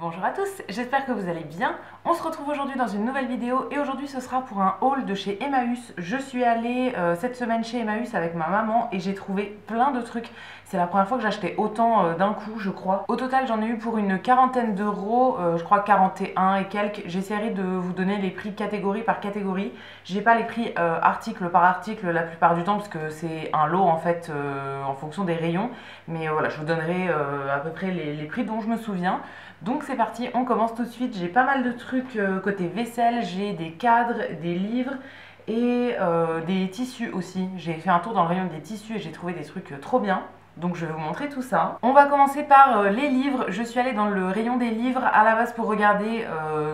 Bonjour à tous, j'espère que vous allez bien. On se retrouve aujourd'hui dans une nouvelle vidéo et aujourd'hui ce sera pour un haul de chez Emmaüs. Je suis allée cette semaine chez Emmaüs avec ma maman et j'ai trouvé plein de trucs. C'est la première fois que j'achetais autant d'un coup, je crois. Au total, j'en ai eu pour une quarantaine d'euros, je crois 41 et quelques. J'essaierai de vous donner les prix catégorie par catégorie. J'ai pas les prix article par article la plupart du temps parce que c'est un lot en fait en fonction des rayons. Mais voilà, je vous donnerai à peu près les prix dont je me souviens. Donc c'est parti, on commence tout de suite. J'ai pas mal de trucs côté vaisselle, j'ai des cadres, des livres et des tissus aussi. J'ai fait un tour dans le rayon des tissus et j'ai trouvé des trucs trop bien. Donc je vais vous montrer tout ça. On va commencer par les livres. Je suis allée dans le rayon des livres à la base pour regarder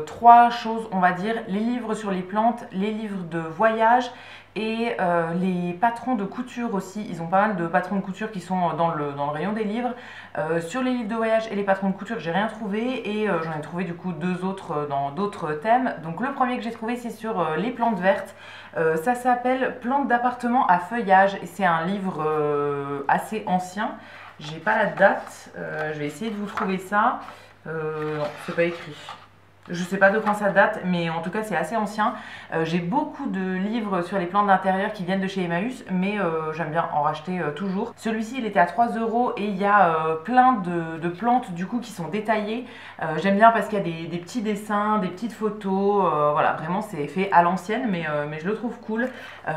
trois choses, on va dire. Les livres sur les plantes, les livres de voyage et les patrons de couture aussi. Ils ont pas mal de patrons de couture qui sont dans le rayon des livres. Sur les livres de voyage et les patrons de couture, j'ai rien trouvé et j'en ai trouvé du coup deux autres dans d'autres thèmes. Donc le premier que j'ai trouvé, c'est sur les plantes vertes. Ça s'appelle Plantes d'appartement à feuillage et c'est un livre assez ancien. J'ai pas la date, je vais essayer de vous trouver ça. Non, c'est pas écrit. Je sais pas de quand ça date, mais en tout cas c'est assez ancien. J'ai beaucoup de livres sur les plantes d'intérieur qui viennent de chez Emmaüs, mais j'aime bien en racheter toujours. Celui-ci il était à 3 euros et il y a plein de plantes du coup qui sont détaillées. J'aime bien parce qu'il y a des petits dessins, des petites photos. Voilà, vraiment c'est fait à l'ancienne, mais je le trouve cool.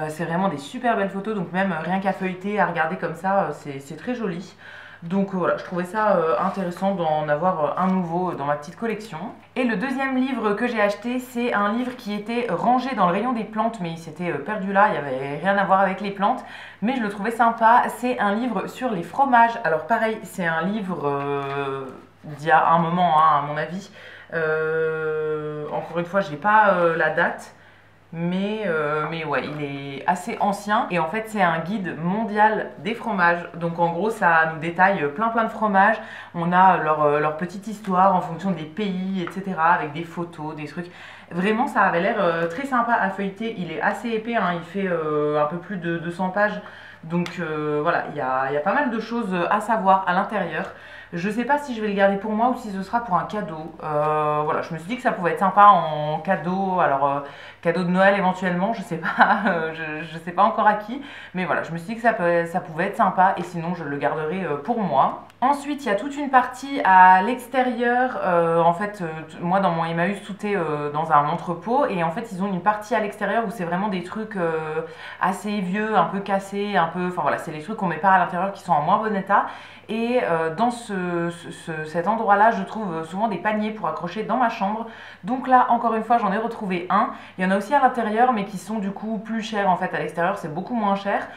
C'est vraiment des super belles photos, donc même rien qu'à feuilleter, à regarder comme ça, c'est très joli. Donc voilà, je trouvais ça intéressant d'en avoir un nouveau dans ma petite collection. Et le deuxième livre que j'ai acheté, c'est un livre qui était rangé dans le rayon des plantes, mais il s'était perdu là, il n'y avait rien à voir avec les plantes, mais je le trouvais sympa. C'est un livre sur les fromages. Alors pareil, c'est un livre d'il y a un moment, hein, à mon avis. Encore une fois, je n'ai pas la date. Mais ouais, il est assez ancien et en fait c'est un guide mondial des fromages. Donc en gros ça nous détaille plein de fromages. On a leur petite histoire en fonction des pays, etc. avec des photos, des trucs. Vraiment ça avait l'air très sympa à feuilleter. Il est assez épais, hein, il fait un peu plus de 200 pages. Donc voilà, il y a pas mal de choses à savoir à l'intérieur. Je sais pas si je vais le garder pour moi ou si ce sera pour un cadeau. Voilà, je me suis dit que ça pouvait être sympa en cadeau. Alors, cadeau de Noël éventuellement, je sais pas, je sais pas encore à qui. Mais voilà, je me suis dit que ça pouvait être sympa et sinon je le garderai pour moi. Ensuite, il y a toute une partie à l'extérieur. En fait, moi dans mon Emmaüs, tout est dans un entrepôt et en fait, ils ont une partie à l'extérieur où c'est vraiment des trucs assez vieux, un peu cassés, un peu. Enfin voilà, c'est les trucs qu'on met pas à l'intérieur qui sont en moins bon état. Et dans cet endroit-là, je trouve souvent des paniers pour accrocher dans ma chambre. Donc là, encore une fois, j'en ai retrouvé un. Il y en a aussi à l'intérieur, mais qui sont du coup plus chers en fait. À l'extérieur, c'est beaucoup moins cher.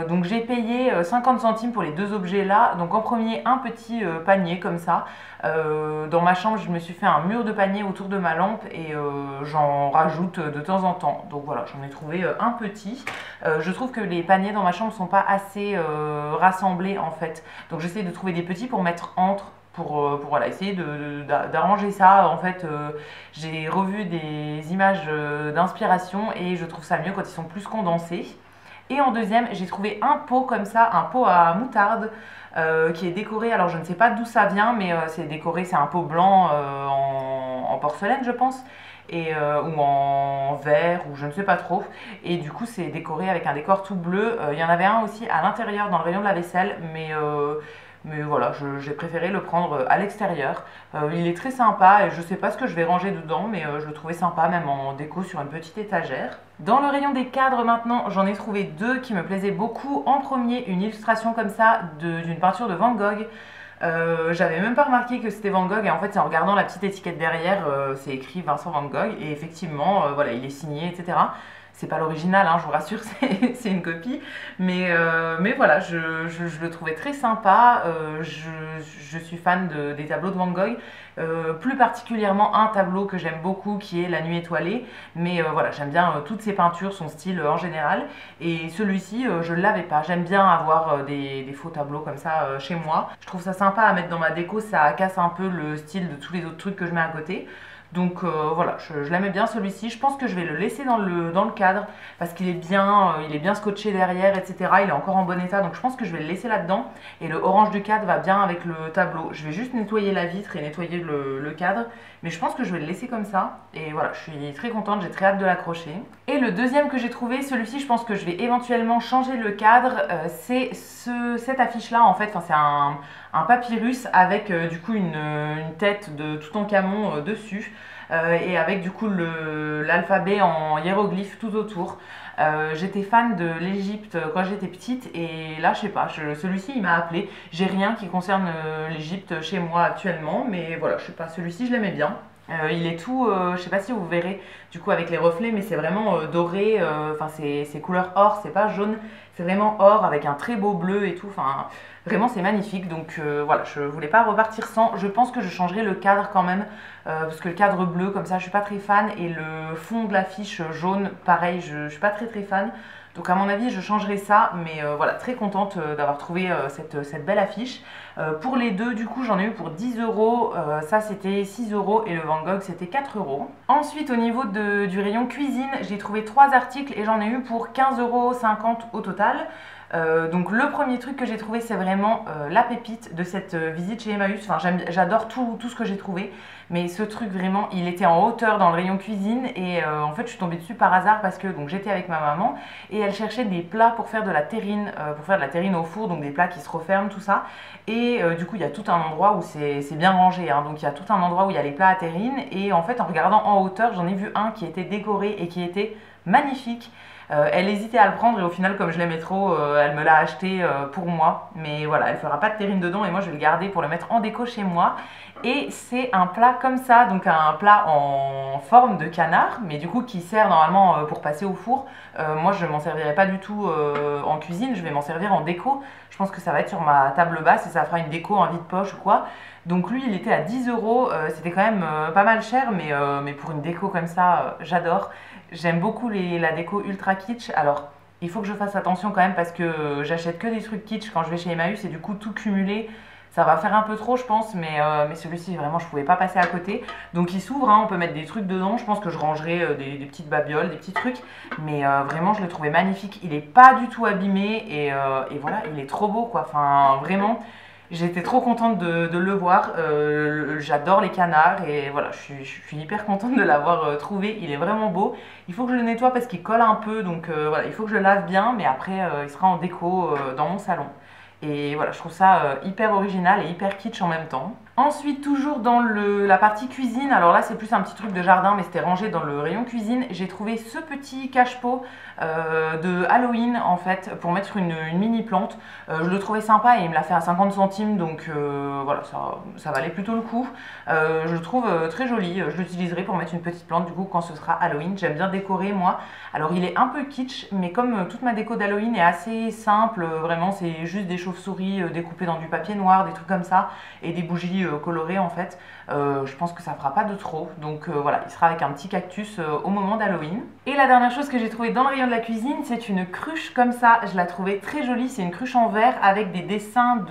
Donc j'ai payé 50 centimes pour les deux objets-là. Donc en premier, un petit panier comme ça. Dans ma chambre, je me suis fait un mur de panier autour de ma lampe et j'en rajoute de temps en temps. Donc voilà, j'en ai trouvé un petit. Je trouve que les paniers dans ma chambre sont pas assez rassemblés en fait. Donc j'essaie de trouver des petits pour mettre entre. Pour voilà, essayer d'arranger ça. En fait, j'ai revu des images d'inspiration et je trouve ça mieux quand ils sont plus condensés. Et en deuxième, j'ai trouvé un pot comme ça, un pot à moutarde qui est décoré. Alors je ne sais pas d'où ça vient, mais c'est décoré, c'est un pot blanc en porcelaine, je pense. Ou en verre ou je ne sais pas trop et du coup c'est décoré avec un décor tout bleu. Il y en avait un aussi à l'intérieur dans le rayon de la vaisselle mais voilà, j'ai préféré le prendre à l'extérieur. Il est très sympa et je sais pas ce que je vais ranger dedans, mais je le trouvais sympa même en déco sur une petite étagère. Dans le rayon des cadres maintenant, j'en ai trouvé deux qui me plaisaient beaucoup. En premier, une illustration comme ça d'une peinture de Van Gogh. J'avais même pas remarqué que c'était Van Gogh et en fait c'est en regardant la petite étiquette derrière, c'est écrit Vincent Van Gogh et effectivement voilà il est signé etc. C'est pas l'original, hein, je vous rassure, c'est une copie. Mais voilà, je le trouvais très sympa. Je suis fan des tableaux de Van Gogh. Plus particulièrement un tableau que j'aime beaucoup qui est La Nuit étoilée. Mais voilà, j'aime bien toutes ses peintures, son style en général. Et celui-ci, je ne l'avais pas. J'aime bien avoir des faux tableaux comme ça chez moi. Je trouve ça sympa à mettre dans ma déco, ça casse un peu le style de tous les autres trucs que je mets à côté. Donc voilà, je l'aimais bien celui-ci. Je pense que je vais le laisser dans le cadre parce qu'il est bien scotché derrière, etc. Il est encore en bon état, donc je pense que je vais le laisser là-dedans. Et le orange du cadre va bien avec le tableau. Je vais juste nettoyer la vitre et nettoyer le cadre, mais je pense que je vais le laisser comme ça. Et voilà, je suis très contente, j'ai très hâte de l'accrocher. Et le deuxième que j'ai trouvé, celui-ci, je pense que je vais éventuellement changer le cadre. C'est cette affiche-là, en fait, c'est un papyrus avec du coup une tête de Toutankhamon dessus. Et avec du coup l'alphabet en hiéroglyphe tout autour. J'étais fan de l'Égypte quand j'étais petite et là je sais pas, celui-ci il m'a appelé. J'ai rien qui concerne l'Égypte chez moi actuellement, mais voilà, je sais pas, celui-ci je l'aimais bien. Il est tout, je sais pas si vous verrez du coup avec les reflets, mais c'est vraiment doré, c'est couleur or, c'est pas jaune, c'est vraiment or avec un très beau bleu et tout, vraiment c'est magnifique. Donc voilà, je voulais pas repartir sans. Je pense que je changerai le cadre quand même, parce que le cadre bleu comme ça je suis pas très fan, et le fond de l'affiche jaune pareil, je suis pas très fan. Donc à mon avis je changerai ça, mais voilà, très contente d'avoir trouvé cette belle affiche. Pour les deux du coup j'en ai eu pour 10 euros, ça c'était 6 euros et le Van Gogh c'était 4 euros. Ensuite au niveau du rayon cuisine, j'ai trouvé 3 articles et j'en ai eu pour 15,50 euros au total. Donc le premier truc que j'ai trouvé, c'est vraiment la pépite de cette visite chez Emmaüs. J'adore tout ce que j'ai trouvé, mais ce truc vraiment, il était en hauteur dans le rayon cuisine et en fait je suis tombée dessus par hasard parce que j'étais avec ma maman et elle cherchait des plats pour faire de la terrine, au four, donc des plats qui se referment, tout ça. Et du coup il y a tout un endroit où c'est bien rangé, hein. Donc il y a tout un endroit où il y a les plats à terrine et en fait en regardant en hauteur, j'en ai vu un qui était décoré et qui était magnifique. Elle hésitait à le prendre et au final comme je l'aimais trop, elle me l'a acheté pour moi. Mais voilà, elle fera pas de terrine dedans et moi je vais le garder pour le mettre en déco chez moi. Et c'est un plat comme ça, donc un plat en forme de canard, mais du coup qui sert normalement pour passer au four. Moi je m'en servirai pas du tout en cuisine, je vais m'en servir en déco. Je pense que ça va être sur ma table basse et ça fera une déco en vide-poche ou quoi. Donc lui il était à 10 euros, c'était quand même pas mal cher, mais pour une déco comme ça, j'adore. J'aime beaucoup la déco ultra kitsch. Alors, il faut que je fasse attention quand même parce que j'achète que des trucs kitsch quand je vais chez Emmaüs et du coup, tout cumulé, ça va faire un peu trop, je pense. Mais celui-ci, vraiment, je pouvais pas passer à côté. Donc, il s'ouvre, hein, on peut mettre des trucs dedans. Je pense que je rangerai des petites babioles, des petits trucs. Mais vraiment, je le trouvais magnifique. Il est pas du tout abîmé et voilà, il est trop beau, quoi. Vraiment. J'étais trop contente de le voir, j'adore les canards et voilà, je suis hyper contente de l'avoir trouvé, il est vraiment beau. Il faut que je le nettoie parce qu'il colle un peu, donc voilà, il faut que je le lave bien, mais après il sera en déco dans mon salon. Et voilà, je trouve ça hyper original et hyper kitsch en même temps. Ensuite, toujours dans la partie cuisine, alors là c'est plus un petit truc de jardin, mais c'était rangé dans le rayon cuisine. J'ai trouvé ce petit cache-pot de Halloween en fait, pour mettre une mini plante. Je le trouvais sympa et il me l'a fait à 50 centimes, donc voilà, ça valait plutôt le coup. Je le trouve très joli, je l'utiliserai pour mettre une petite plante du coup quand ce sera Halloween. J'aime bien décorer moi. Alors il est un peu kitsch, mais comme toute ma déco d'Halloween est assez simple, vraiment c'est juste des chauves-souris découpées dans du papier noir, des trucs comme ça, et des bougies colorées en fait. Je pense que ça fera pas de trop, donc voilà, il sera avec un petit cactus au moment d'Halloween. Et la dernière chose que j'ai trouvée dans le rayon de la cuisine, c'est une cruche comme ça. Je la trouvais très jolie, c'est une cruche en verre avec des dessins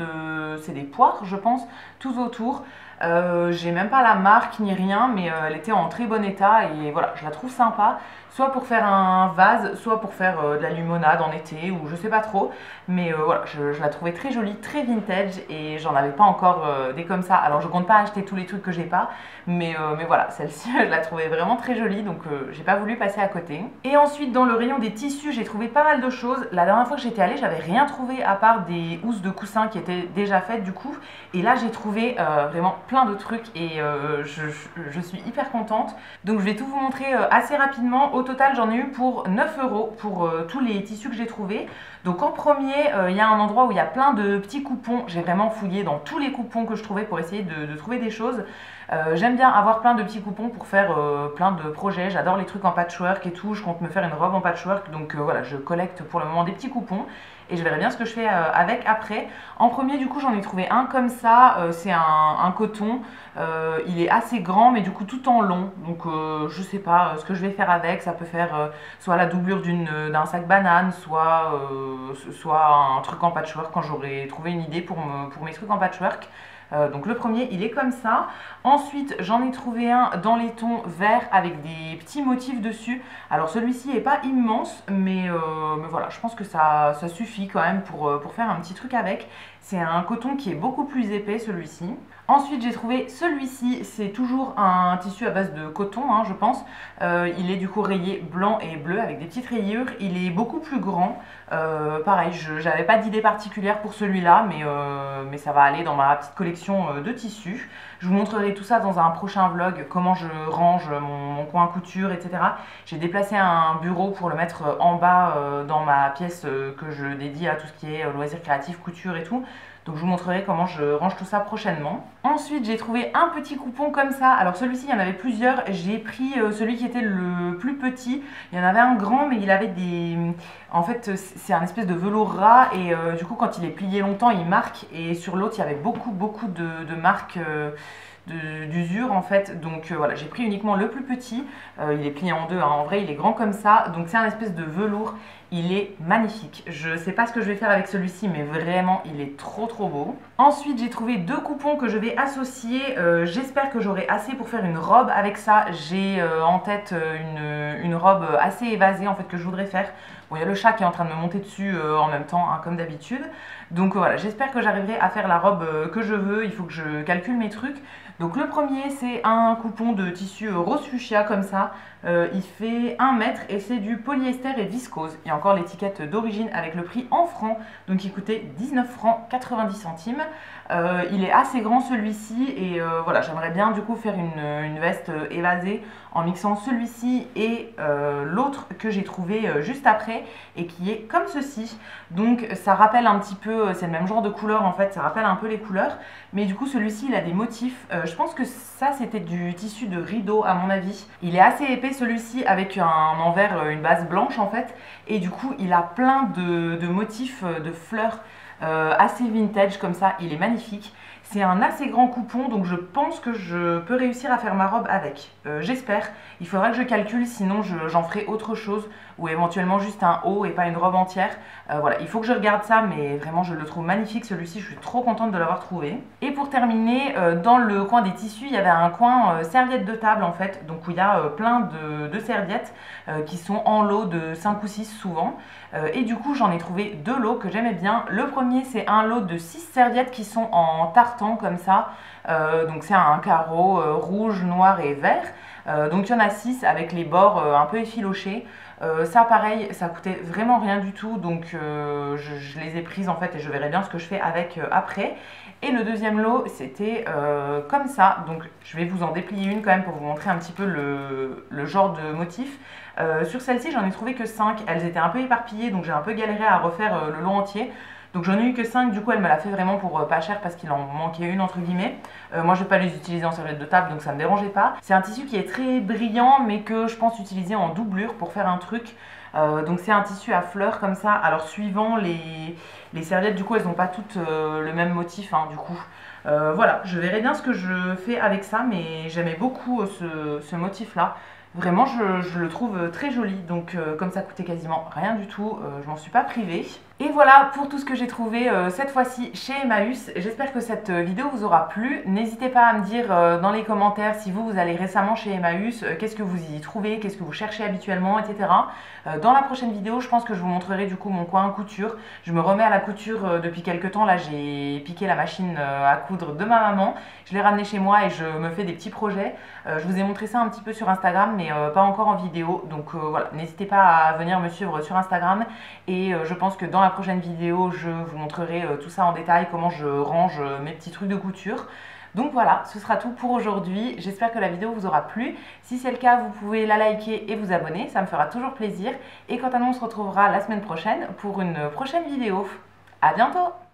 c'est des poires je pense, tout autour. J'ai même pas la marque ni rien, mais elle était en très bon état et voilà, je la trouve sympa, soit pour faire un vase, soit pour faire de la limonade en été ou je sais pas trop, mais voilà, je la trouvais très jolie, très vintage et j'en avais pas encore des comme ça. Alors je compte pas acheter tous les trucs que j'ai pas, mais voilà, celle-ci je la trouvais vraiment très jolie, donc j'ai pas voulu passer à côté. Et ensuite dans le rayon des tissus, j'ai trouvé pas mal de choses. La dernière fois que j'étais allée, j'avais rien trouvé à part des housses de coussins qui étaient déjà faites du coup, et là j'ai trouvé vraiment plein de trucs et je suis hyper contente. Donc je vais tout vous montrer assez rapidement. Au total j'en ai eu pour 9 euros pour tous les tissus que j'ai trouvés. Donc en premier il y a un endroit où il y a plein de petits coupons. J'ai vraiment fouillé dans tous les coupons que je trouvais pour essayer de trouver des choses. J'aime bien avoir plein de petits coupons pour faire plein de projets. J'adore les trucs en patchwork et tout. Je compte me faire une robe en patchwork, donc voilà, je collecte pour le moment des petits coupons et je verrai bien ce que je fais avec après. En premier du coup j'en ai trouvé un comme ça, c'est un coton, il est assez grand mais du coup tout en long, donc je sais pas ce que je vais faire avec. Ça peut faire soit la doublure d'un sac banane, soit un truc en patchwork quand j'aurai trouvé une idée pour mes trucs en patchwork. Donc le premier, il est comme ça. Ensuite, j'en ai trouvé un dans les tons verts avec des petits motifs dessus. Alors celui-ci n'est pas immense, mais voilà, je pense que ça suffit quand même pour faire un petit truc avec. C'est un coton qui est beaucoup plus épais, celui-ci. Ensuite, j'ai trouvé celui-ci, c'est toujours un tissu à base de coton, hein, je pense. Il est du coup rayé blanc et bleu avec des petites rayures. Il est beaucoup plus grand. Pareil, je n'avais pas d'idée particulière pour celui-là, mais ça va aller dans ma petite collection de tissus. Je vous montrerai tout ça dans un prochain vlog, comment je range mon coin couture, etc. J'ai déplacé un bureau pour le mettre en bas dans ma pièce que je dédie à tout ce qui est loisirs créatifs, couture et tout. Donc je vous montrerai comment je range tout ça prochainement. Ensuite, j'ai trouvé un petit coupon comme ça. Alors celui-ci, il y en avait plusieurs. J'ai pris celui qui était le plus petit. Il y en avait un grand, mais il avait des... En fait, c'est un espèce de velours ras. Et du coup, quand il est plié longtemps, il marque. Et sur l'autre, il y avait beaucoup de marques... d'usure en fait, donc voilà, j'ai pris uniquement le plus petit. Il est plié en deux, hein. En vrai il est grand comme ça, donc c'est un espèce de velours, il est magnifique. Je sais pas ce que je vais faire avec celui-ci, mais vraiment il est trop beau. Ensuite j'ai trouvé deux coupons que je vais associer. J'espère que j'aurai assez pour faire une robe avec ça. J'ai en tête une robe assez évasée en fait que je voudrais faire. Bon, il y a le chat qui est en train de me monter dessus en même temps, hein, comme d'habitude. Donc voilà, j'espère que j'arriverai à faire la robe que je veux. Il faut que je calcule mes trucs. Donc le premier, c'est un coupon de tissu rose fuchsia comme ça. Il fait 1 mètre et c'est du polyester et viscose. Il y a encore l'étiquette d'origine avec le prix en francs. Donc il coûtait 19 francs 90 centimes. Il est assez grand celui-ci et voilà, j'aimerais bien du coup faire une veste évasée en mixant celui-ci et l'autre que j'ai trouvé juste après et qui est comme ceci. Donc ça rappelle un petit peu, c'est le même genre de couleur en fait, ça rappelle un peu les couleurs, mais du coup celui-ci il a des motifs. Je pense que ça c'était du tissu de rideau à mon avis. Il est assez épais celui-ci avec un envers, une base blanche en fait, et du coup il a plein de motifs de fleurs assez vintage comme ça, il est magnifique. C'est un assez grand coupon, donc je pense que je peux réussir à faire ma robe avec. J'espère. Il faudra que je calcule, sinon j'en ferai autre chose, ou éventuellement juste un haut et pas une robe entière. Voilà, il faut que je regarde ça, mais vraiment je le trouve magnifique celui-ci, je suis trop contente de l'avoir trouvé. Et pour terminer, dans le coin des tissus, il y avait un coin serviettes de table en fait, donc où il y a plein de serviettes qui sont en lot de 5 ou 6 souvent. Et du coup j'en ai trouvé deux lots que j'aimais bien. Le premier c'est un lot de 6 serviettes qui sont en tartan comme ça, donc c'est un carreau rouge, noir et vert. Donc il y en a 6 avec les bords un peu effilochés. Ça pareil, ça coûtait vraiment rien du tout, donc je les ai prises en fait et je verrai bien ce que je fais avec après. Et le deuxième lot c'était comme ça, donc je vais vous en déplier une quand même pour vous montrer un petit peu le genre de motif. Sur celle-ci j'en ai trouvé que 5, elles étaient un peu éparpillées donc j'ai un peu galéré à refaire le lot entier. Donc j'en ai eu que 5, du coup elle me l'a fait vraiment pour pas cher parce qu'il en manquait une entre guillemets. Moi je vais pas les utiliser en serviette de table donc ça me dérangeait pas. C'est un tissu qui est très brillant mais que je pense utiliser en doublure pour faire un truc. Donc c'est un tissu à fleurs comme ça. Alors suivant les serviettes du coup elles n'ont pas toutes le même motif hein, du coup. Voilà, je verrai bien ce que je fais avec ça mais j'aimais beaucoup ce motif là. Vraiment je le trouve très joli, donc comme ça coûtait quasiment rien du tout, je m'en suis pas privée. Et voilà pour tout ce que j'ai trouvé cette fois-ci chez Emmaüs. J'espère que cette vidéo vous aura plu. N'hésitez pas à me dire dans les commentaires si vous allez récemment chez Emmaüs, qu'est-ce que vous y trouvez, qu'est-ce que vous cherchez habituellement, etc. Dans la prochaine vidéo, je pense que je vous montrerai du coup mon coin couture. Je me remets à la couture depuis quelques temps. Là, j'ai piqué la machine à coudre de ma maman. Je l'ai ramenée chez moi et je me fais des petits projets. Je vous ai montré ça un petit peu sur Instagram, mais pas encore en vidéo. Donc voilà, n'hésitez pas à venir me suivre sur Instagram. Et je pense que dans la prochaine vidéo, je vous montrerai tout ça en détail, comment je range mes petits trucs de couture. Donc voilà, ce sera tout pour aujourd'hui. J'espère que la vidéo vous aura plu. Si c'est le cas, vous pouvez la liker et vous abonner, ça me fera toujours plaisir. Et quant à nous, on se retrouvera la semaine prochaine pour une prochaine vidéo. À bientôt!